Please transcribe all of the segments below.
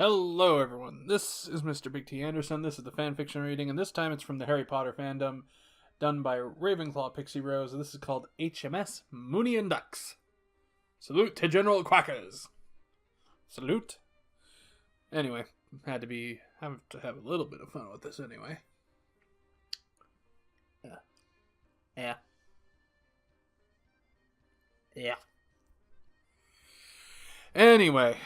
Hello, everyone. This is Mr. Big T. Anderson. This is the fan fiction reading, and this time it's from the Harry Potter fandom, done by RavenclawPixieRose, and this is called HMS Moony and Ducks. Salute to General Quackers. Salute. Anyway, have to have a little bit of fun with this anyway. Yeah. Anyway.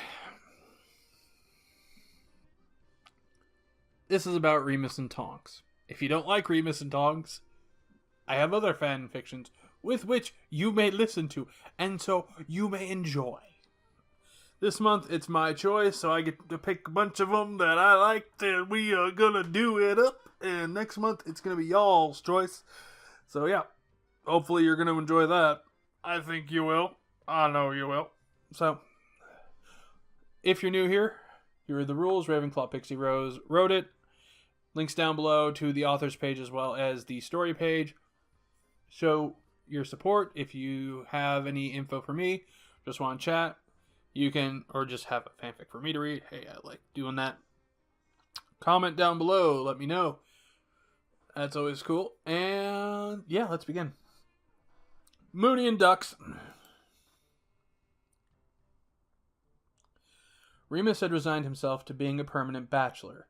This is about Remus and Tonks. If you don't like Remus and Tonks, I have other fan fictions with which you may listen to, and so you may enjoy. This month, it's my choice, so I get to pick a bunch of them that I liked, and we are gonna do it up. And next month, it's gonna be y'all's choice. So yeah, hopefully you're gonna enjoy that. I think you will. I know you will. So, if you're new here are the rules. RavenclawPixieRose wrote it. Links down below to the author's page as well as the story page. Show your support. If you have any info for me, just want to chat, you can, or just have a fanfic for me to read. Hey, I like doing that. Comment down below. Let me know. That's always cool. And yeah, let's begin. Moony and Ducks. Remus had resigned himself to being a permanent bachelor.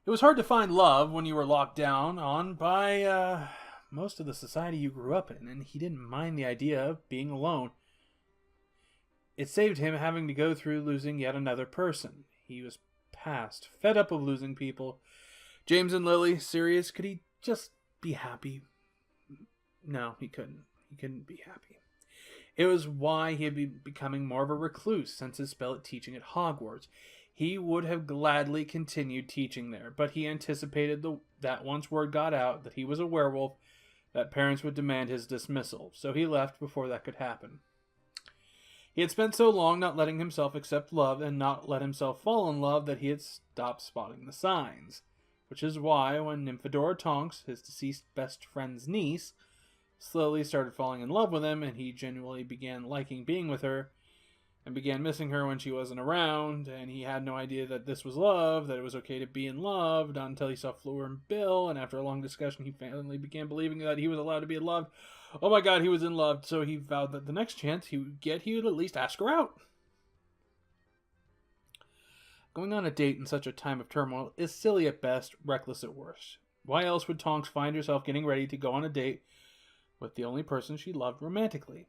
It was hard to find love when you were locked down on by most of the society you grew up in, and he didn't mind the idea of being alone. It saved him having to go through losing yet another person. He was past, fed up of losing people. James and Lily, serious, could he just be happy? No, he couldn't. He couldn't be happy. It was why he had been becoming more of a recluse since his spell at teaching at Hogwarts. He would have gladly continued teaching there, but he anticipated that once word got out that he was a werewolf, that parents would demand his dismissal, so he left before that could happen. He had spent so long not letting himself accept love and not let himself fall in love that he had stopped spotting the signs, which is why when Nymphadora Tonks, his deceased best friend's niece, slowly started falling in love with him, and he genuinely began liking being with her, and began missing her when she wasn't around, and he had no idea that this was love, that it was okay to be in love, not until he saw Fleur and Bill, and after a long discussion, he finally began believing that he was allowed to be in love. Oh my god, he was in love, so he vowed that the next chance he would get, he would at least ask her out. Going on a date in such a time of turmoil is silly at best, reckless at worst. Why else would Tonks find herself getting ready to go on a date with the only person she loved romantically?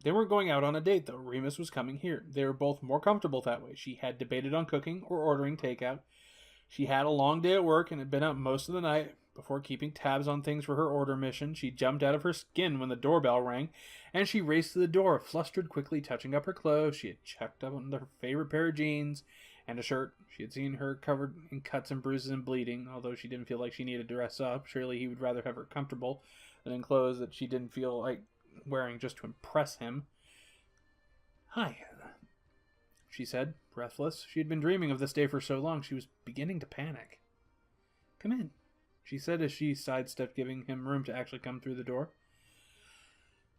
They weren't going out on a date, though. Remus was coming here. They were both more comfortable that way. She had debated on cooking or ordering takeout. She had a long day at work and had been up most of the night. Before keeping tabs on things for her order mission, she jumped out of her skin when the doorbell rang, and she raced to the door, flustered, quickly touching up her clothes. She had checked up on her favorite pair of jeans and a shirt. She had seen her covered in cuts and bruises and bleeding, although she didn't feel like she needed to dress up. Surely he would rather have her comfortable than in clothes that she didn't feel like wearing just to impress him. "Hi," she said, breathless. She had been dreaming of this day for so long she was beginning to panic. "Come in," she said as she sidestepped, giving him room to actually come through the door.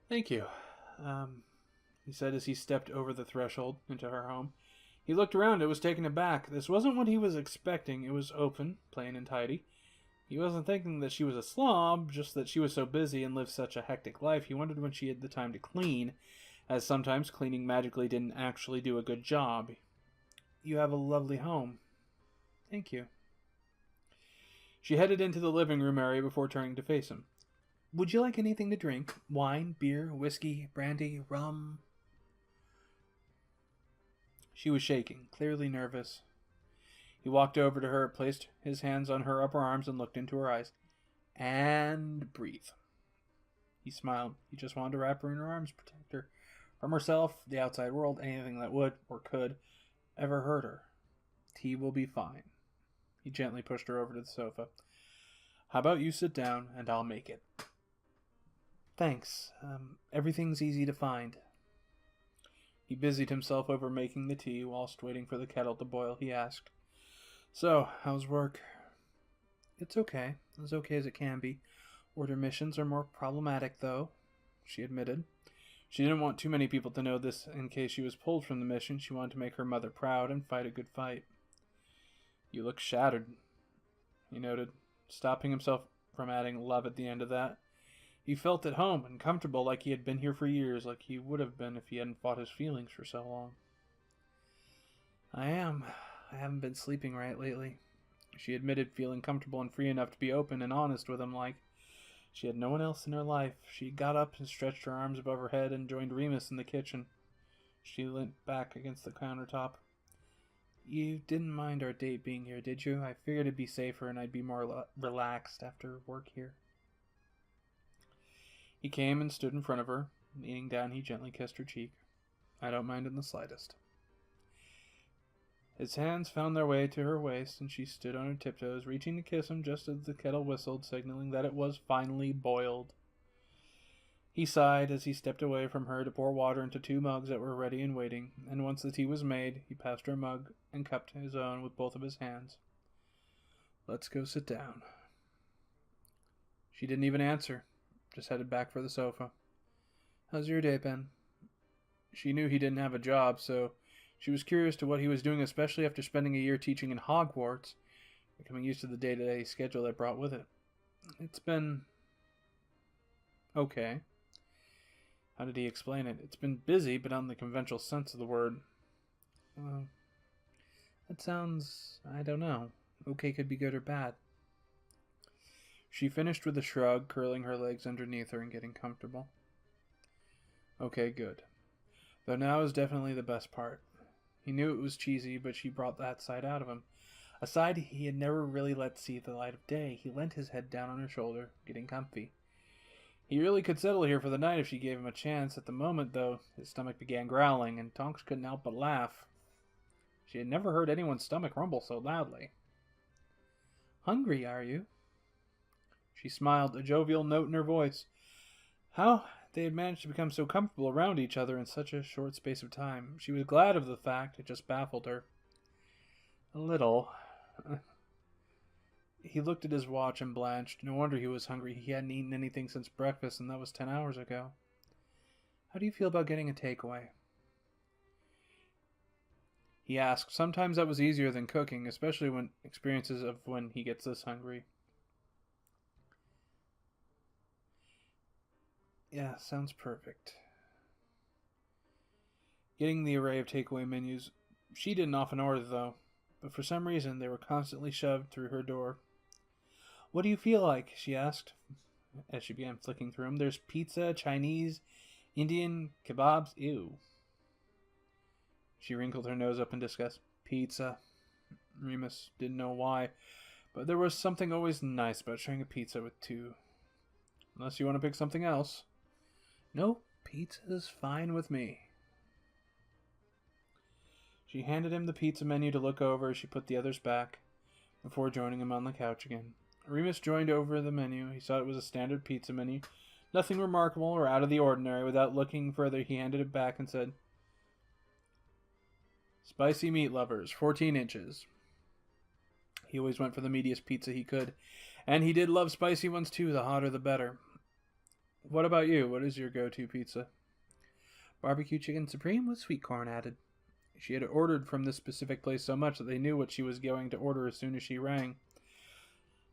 "Thank you," he said as he stepped over the threshold into her home. He looked around and was taken aback. This wasn't what he was expecting. It was open, plain and tidy. He wasn't thinking that she was a slob, just that she was so busy and lived such a hectic life. He wondered when she had the time to clean, as sometimes cleaning magically didn't actually do a good job. "You have a lovely home." "Thank you." She headed into the living room area before turning to face him. "Would you like anything to drink? Wine, beer, whiskey, brandy, rum?" She was shaking, clearly nervous. He walked over to her, placed his hands on her upper arms, and looked into her eyes. "And breathe." He smiled. He just wanted to wrap her in her arms, protect her from herself, the outside world, anything that would, or could, ever hurt her. "Tea will be fine." He gently pushed her over to the sofa. "How about you sit down, and I'll make it." "Thanks. Everything's easy to find." He busied himself over making the tea. Whilst waiting for the kettle to boil, he asked, "So, how's work?" "It's okay. As okay as it can be. Order missions are more problematic, though," she admitted. She didn't want too many people to know this in case she was pulled from the mission. She wanted to make her mother proud and fight a good fight. You look shattered, he noted, stopping himself from adding love at the end of that. He felt at home and comfortable, like he had been here for years, like he would have been if he hadn't fought his feelings for so long. I haven't been sleeping right lately, she admitted, feeling comfortable and free enough to be open and honest with him, like she had no one else in her life. She got up and stretched her arms above her head and joined Remus in the kitchen. She leant back against the countertop. You didn't mind our date being here, did you? I figured it'd be safer and I'd be more relaxed after work here. He came and stood in front of her. Leaning down, he gently kissed her cheek. I don't mind in the slightest. His hands found their way to her waist, and she stood on her tiptoes, reaching to kiss him just as the kettle whistled, signaling that it was finally boiled. He sighed as he stepped away from her to pour water into 2 mugs that were ready and waiting, and once the tea was made, he passed her a mug and cupped his own with both of his hands. Let's go sit down. She didn't even answer, just headed back for the sofa. How's your day been? She knew he didn't have a job, so she was curious to what he was doing, especially after spending a year teaching in Hogwarts, becoming used to the day-to-day schedule that brought with it. It's been okay. How did he explain it? It's been busy, but not in the conventional sense of the word. That sounds, I don't know. Okay could be good or bad. She finished with a shrug, curling her legs underneath her and getting comfortable. Okay, good. Though now is definitely the best part. He knew it was cheesy, but she brought that side out of him. A side he had never really let see the light of day. He leant his head down on her shoulder, getting comfy. He really could settle here for the night if she gave him a chance. At the moment, though, his stomach began growling, and Tonks couldn't help but laugh. She had never heard anyone's stomach rumble so loudly. Hungry, are you? She smiled, a jovial note in her voice. How they had managed to become so comfortable around each other in such a short space of time. She was glad of the fact. It just baffled her. A little. He looked at his watch and blanched. No wonder he was hungry. He hadn't eaten anything since breakfast, and that was 10 hours ago. How do you feel about getting a takeaway? He asked. Sometimes that was easier than cooking, especially when experiences of when he gets this hungry. Yeah, sounds perfect. Getting the array of takeaway menus. She didn't often order, though, but for some reason they were constantly shoved through her door. What do you feel like? She asked, as she began flicking through them. There's pizza, Chinese, Indian, kebabs. Ew. She wrinkled her nose up in disgust. Pizza. Remus didn't know why, but there was something always nice about sharing a pizza with 2. Unless you want to pick something else. No, pizza's fine with me. She handed him the pizza menu to look over as she put the others back, before joining him on the couch again. Remus joined over the menu. He saw it was a standard pizza menu. Nothing remarkable or out of the ordinary. Without looking further, he handed it back and said, Spicy meat lovers, 14 inches. He always went for the meatiest pizza he could, and he did love spicy ones too, the hotter the better. What about you? What is your go-to pizza? Barbecue chicken supreme with sweet corn added. She had ordered from this specific place so much that they knew what she was going to order as soon as she rang.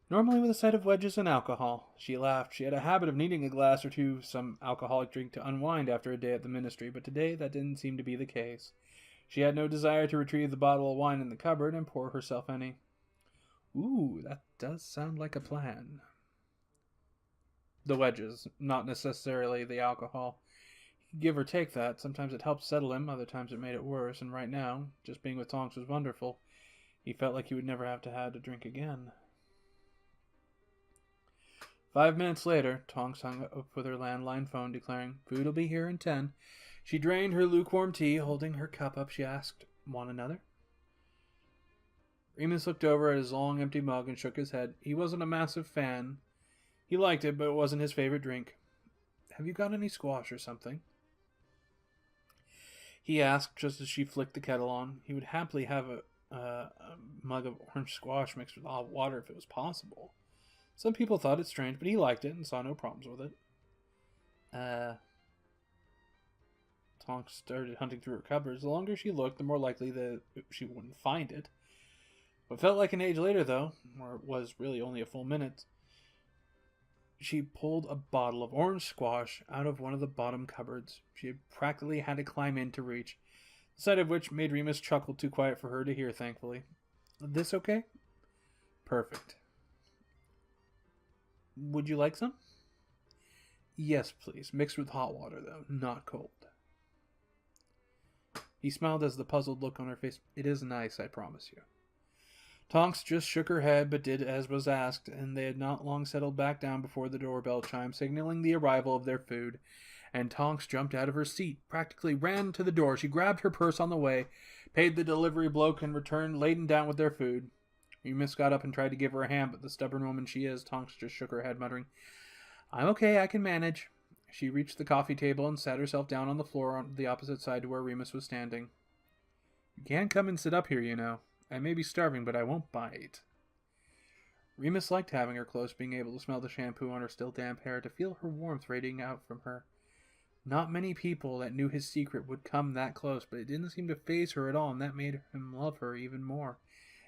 Normally with a side of wedges and alcohol. She laughed. She had a habit of needing a glass or two of some alcoholic drink to unwind after a day at the ministry, but today that didn't seem to be the case. She had no desire to retrieve the bottle of wine in the cupboard and pour herself any. Ooh, that does sound like a plan. The wedges, not necessarily the alcohol. He could give or take that. Sometimes it helped settle him, other times it made it worse, and right now, just being with Tonks was wonderful. He felt like he would never have to have to drink again. 5 minutes later, Tonks hung up with her landline phone, declaring, Food'll be here in 10. She drained her lukewarm tea. Holding her cup up, she asked, Want another? Remus looked over at his long, empty mug and shook his head. He wasn't a massive fan. He liked it, but it wasn't his favorite drink. Have you got any squash or something? He asked, just as she flicked the kettle on. He would happily have a mug of orange squash mixed with hot water if it was possible. Some people thought it strange, but he liked it and saw no problems with it. Tonks started hunting through her cupboards. The longer she looked, the more likely that she wouldn't find it. What felt like an age later, though, or it was really only a full minute, she pulled a bottle of orange squash out of one of the bottom cupboards. She had practically had to climb in to reach, the sight of which made Remus chuckle too quiet for her to hear, thankfully. This okay? Perfect. Would you like some? Yes, please. Mixed with hot water, though, not cold. He smiled as the puzzled look on her face. It is nice, I promise you. Tonks just shook her head, but did as was asked, and they had not long settled back down before the doorbell chimed, signaling the arrival of their food. And Tonks jumped out of her seat, practically ran to the door. She grabbed her purse on the way, paid the delivery bloke, and returned laden down with their food. Remus got up and tried to give her a hand, but the stubborn woman she is, Tonks just shook her head, muttering, I'm okay, I can manage. She reached the coffee table and sat herself down on the floor on the opposite side to where Remus was standing. You can't come and sit up here, you know. I may be starving, but I won't bite. Remus liked having her close, being able to smell the shampoo on her still damp hair, to feel her warmth radiating out from her. Not many people that knew his secret would come that close, but it didn't seem to faze her at all, and that made him love her even more.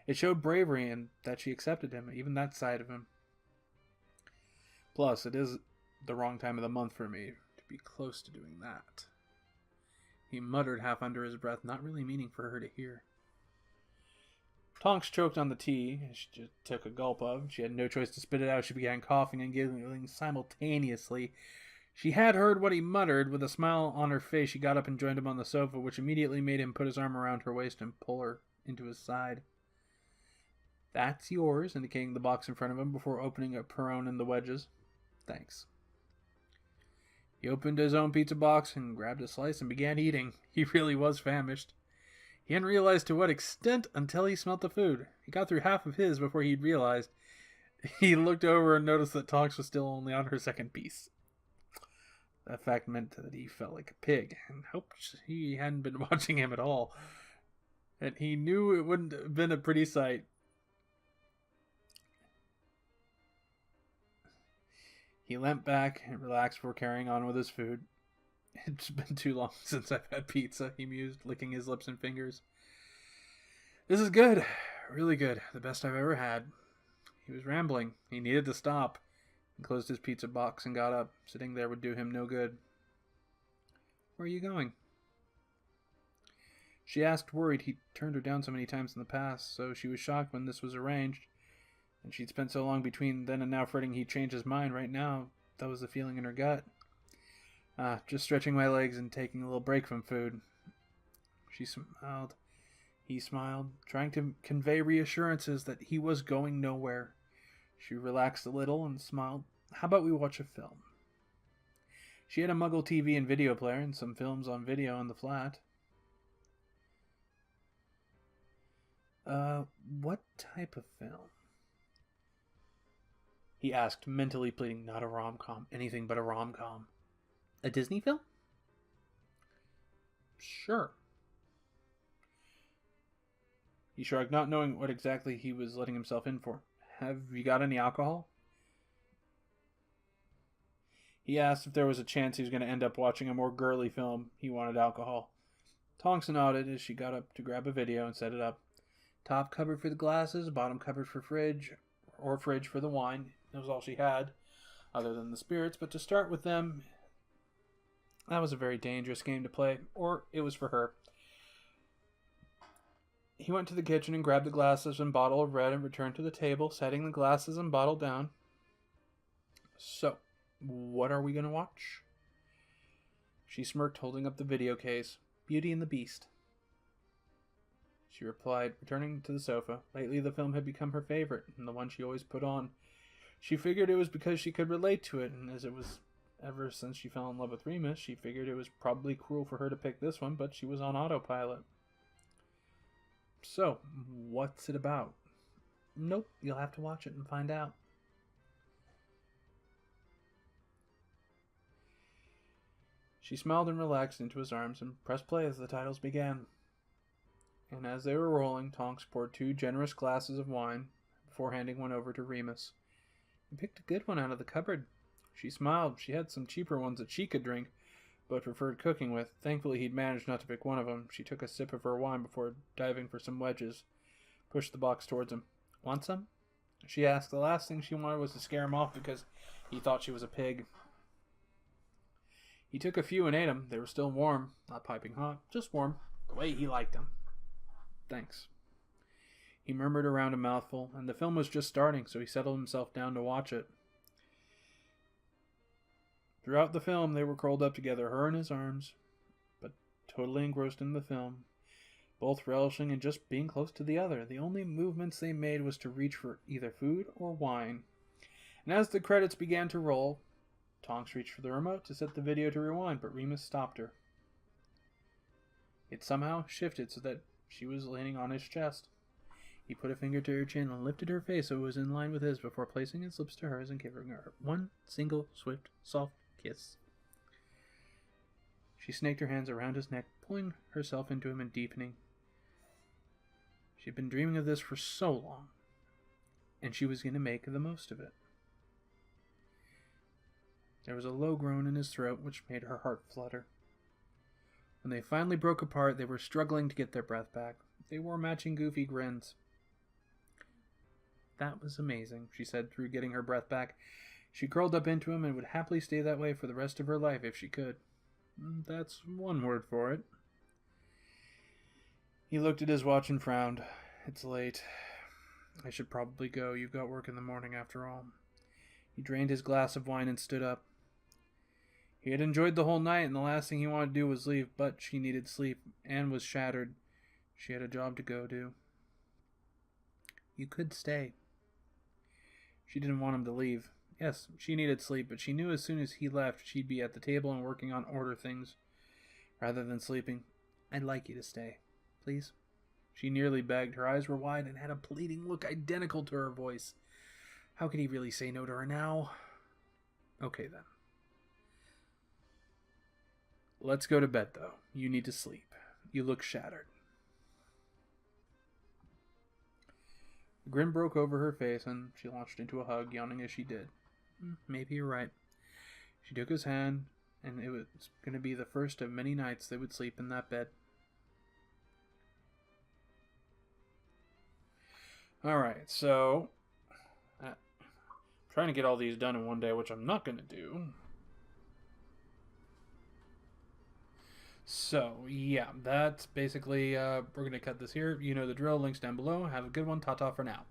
It showed bravery and that she accepted him, even that side of him. Plus, it is the wrong time of the month for me to be close to doing that. He muttered half under his breath, not really meaning for her to hear. Tonks choked on the tea. She just took a gulp of. She had no choice to spit it out. She began coughing and giggling simultaneously. She had heard what he muttered. With a smile on her face, she got up and joined him on the sofa, which immediately made him put his arm around her waist and pull her into his side. That's yours, indicating the box in front of him before opening up her own and the wedges. Thanks. He opened his own pizza box and grabbed a slice and began eating. He really was famished. He hadn't realized to what extent until he smelt the food. He got through half of his before he'd realized. He looked over and noticed that Tonks was still only on her second piece. That fact meant that he felt like a pig, and hoped he hadn't been watching him at all. And he knew it wouldn't have been a pretty sight. He leant back and relaxed before carrying on with his food. It's been too long since I've had pizza, he mused, licking his lips and fingers. This is good. Really good. The best I've ever had. He was rambling. He needed to stop. He closed his pizza box and got up. Sitting there would do him no good. Where are you going? She asked, worried. He turned her down so many times in the past, so she was shocked when this was arranged. And she'd spent so long between then and now fretting he'd change his mind. Right now, that was the feeling in her gut. Just stretching my legs and taking a little break from food. She smiled. He smiled, trying to convey reassurances that he was going nowhere. She relaxed a little and smiled. How about we watch a film? She had a Muggle TV and video player and some films on video in the flat. What type of film? He asked, mentally pleading, not a rom-com, anything but a rom-com. A Disney film? Sure. He shrugged, not knowing what exactly he was letting himself in for. Have you got any alcohol? He asked if there was a chance he was going to end up watching a more girly film. He wanted alcohol. Tonks nodded as she got up to grab a video and set it up. Top cupboard for the glasses, bottom cupboard for fridge, or fridge for the wine. That was all she had, other than the spirits. But to start with them, that was a very dangerous game to play, or it was for her. He went to the kitchen and grabbed the glasses and bottle of red and returned to the table, setting the glasses and bottle down. So, what are we going to watch? She smirked, holding up the video case. Beauty and the Beast. She replied, returning to the sofa. Lately, the film had become her favorite, and the one she always put on. She figured it was because she could relate to it, and as it was ever since she fell in love with Remus, she figured it was probably cruel for her to pick this one, but she was on autopilot. So, what's it about? Nope, you'll have to watch it and find out. She smiled and relaxed into his arms and pressed play as the titles began. And as they were rolling, Tonks poured 2 generous glasses of wine before handing one over to Remus. He picked a good one out of the cupboard. She smiled. She had some cheaper ones that she could drink, but preferred cooking with. Thankfully, he'd managed not to pick one of them. She took a sip of her wine before diving for some wedges. pushed the box towards him. Want some? She asked. The last thing she wanted was to scare him off because he thought she was a pig. He took a few and ate them. They were still warm, not piping hot, just warm, the way he liked them. Thanks. He murmured around a mouthful, and the film was just starting, so he settled himself down to watch it. Throughout the film, they were curled up together, her in his arms, but totally engrossed in the film, both relishing in just being close to the other. The only movements they made was to reach for either food or wine. And as the credits began to roll, Tonks reached for the remote to set the video to rewind, but Remus stopped her. It somehow shifted so that she was leaning on his chest. He put a finger to her chin and lifted her face so it was in line with his before placing his lips to hers and giving her one single, swift, soft kiss. She snaked her hands around his neck, pulling herself into him and deepening. She'd been dreaming of this for so long, and she was going to make the most of it. There was a low groan in his throat, which made her heart flutter. When they finally broke apart, they were struggling to get their breath back. They wore matching goofy grins. That was amazing, she said, through getting her breath back. She curled up into him and would happily stay that way for the rest of her life if she could. That's one word for it. He looked at his watch and frowned. It's late. I should probably go. You've got work in the morning after all. He drained his glass of wine and stood up. He had enjoyed the whole night, and the last thing he wanted to do was leave, but she needed sleep. Anne was shattered. She had a job to go do. You could stay. She didn't want him to leave. Yes, she needed sleep, but she knew as soon as he left, she'd be at the table and working on order things, rather than sleeping. I'd like you to stay, please. She nearly begged. Her eyes were wide and had a pleading look identical to her voice. How could he really say no to her now? Okay, then. Let's go to bed, though. You need to sleep. You look shattered. A grin broke over her face, and she launched into a hug, yawning as she did. Maybe you're right. She took his hand, and it was going to be the first of many nights they would sleep in that bed. Alright, so I'm trying to get all these done in one day, which I'm not going to do. So, yeah, that's basically, we're going to cut this here. You know the drill. Links down below. Have a good one. Ta-ta for now.